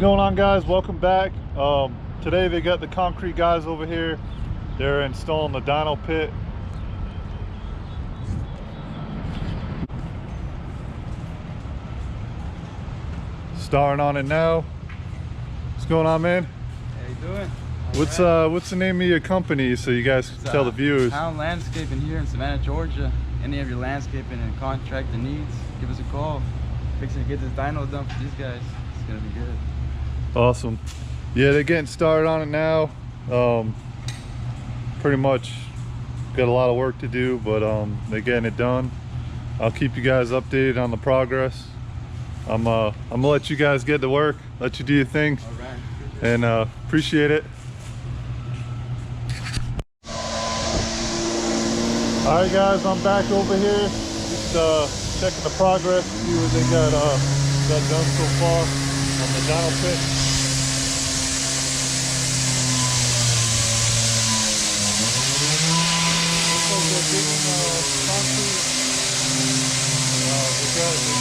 Going on, guys? Welcome back. Today they got the concrete guys over here. They're installing the Dyno Pit. Starting on it now. What's going on, man? How you doing? What's the name of your company so you guys can tell the viewers? Town Landscaping here in Savannah, Georgia. Any of your landscaping and contracting needs, give us a call. Fixing to get this dyno done for these guys. It's gonna be good. Awesome. Yeah, they're getting started on it now. Pretty much got a lot of work to do, but they're getting it done. I'll keep you guys updated on the progress. I'm gonna let you guys get to work, let you do your thing. All right. And appreciate it. All right, guys, I'm back over here, just checking the progress, see what they got done so far on the Dyno Pit. Looks like they're digging concrete. They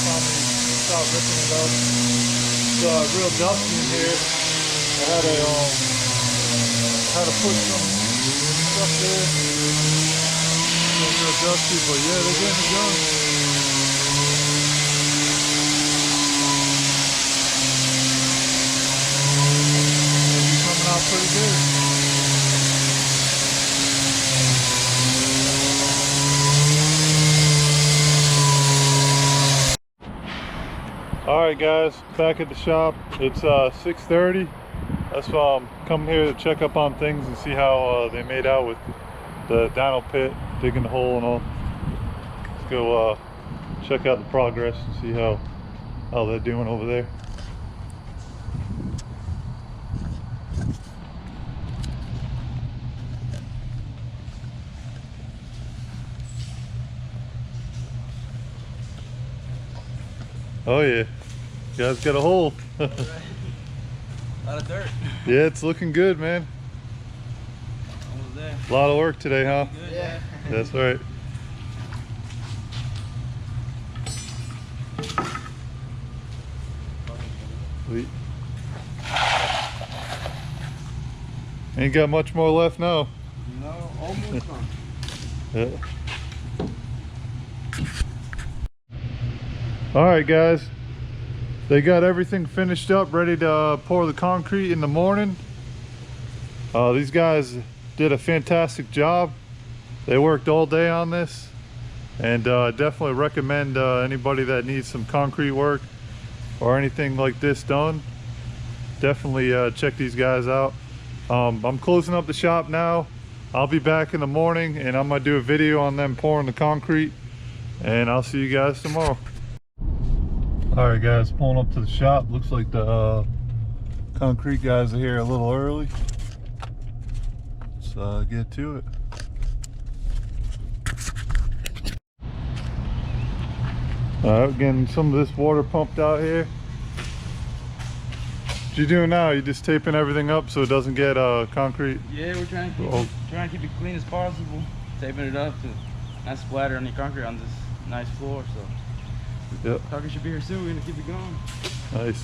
finally stopped ripping it up. It's real dusty in here. I had to put some stuff there. It's real dusty, but yeah, they're getting it done. It's coming out pretty good. All right, guys, back at the shop. It's 6:30. That's why I'm coming here to check up on things and see how they made out with the Dyno Pit, digging the hole and all. Let's go check out the progress and see how they're doing over there. Oh yeah, you guys got a hole. Right. A lot of dirt. Yeah, it's looking good, man. Almost there. A lot of work today, huh? Good, yeah. That's right. Sweet. Ain't got much more left now. No, almost done. Yeah. All right, guys, they got everything finished up, ready to pour the concrete in the morning. These guys did a fantastic job. They worked all day on this, and definitely recommend anybody that needs some concrete work or anything like this done, definitely check these guys out. I'm closing up the shop now. I'll be back in the morning and I'm gonna do a video on them pouring the concrete, and I'll see you guys tomorrow. All right, guys, pulling up to the shop. Looks like the concrete guys are here a little early. Let's get to it. All right, getting some of this water pumped out here. What you doing now? You just taping everything up so it doesn't get concrete? Yeah, we're trying to keep it clean as possible. Taping it up to not splatter any concrete on this nice floor. So. Yep. Concrete should be here soon. We're gonna keep it going. Nice.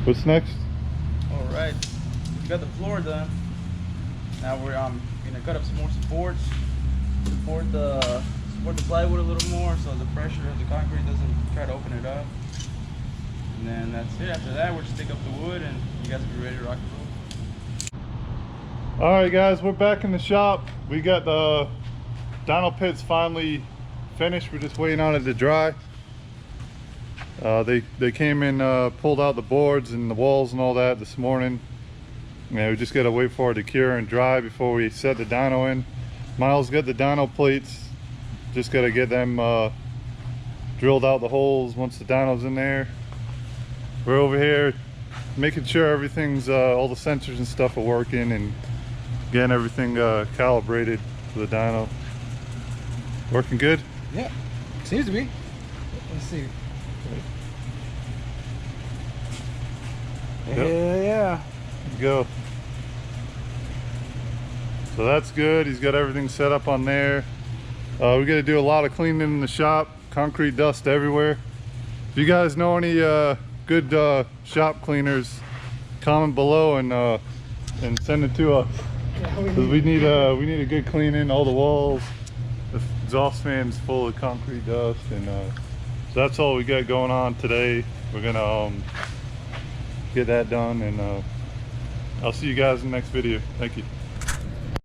What's next? All right, we got the floor done. Now we're gonna cut up some more supports, support the plywood a little more, so the pressure of the concrete doesn't try to open it up. And then that's it. After that, we'll just take up the wood, and you guys will be ready to rock and roll. All right, guys, we're back in the shop. We got the Dyno Pits finally finished. We're just waiting on it to dry. They came in, pulled out the boards and the walls and all that this morning. Yeah, we just gotta wait for it to cure and dry before we set the dyno in. Miles got the dyno plates. Just gotta get them drilled out the holes once the dyno's in there. We're over here making sure everything's, all the sensors and stuff are working and getting everything calibrated for the dyno. Working good? Yeah, seems to be. Let's see. Yep. Yeah. Go. So that's good. He's got everything set up on there. We got to do a lot of cleaning in the shop. Concrete dust everywhere. If you guys know any good shop cleaners, comment below and send it to us. Because we need a good cleaning. All the walls, the exhaust fan's full of concrete dust, and so that's all we got going on today. We're gonna get that done, and I'll see you guys in the next video. Thank you.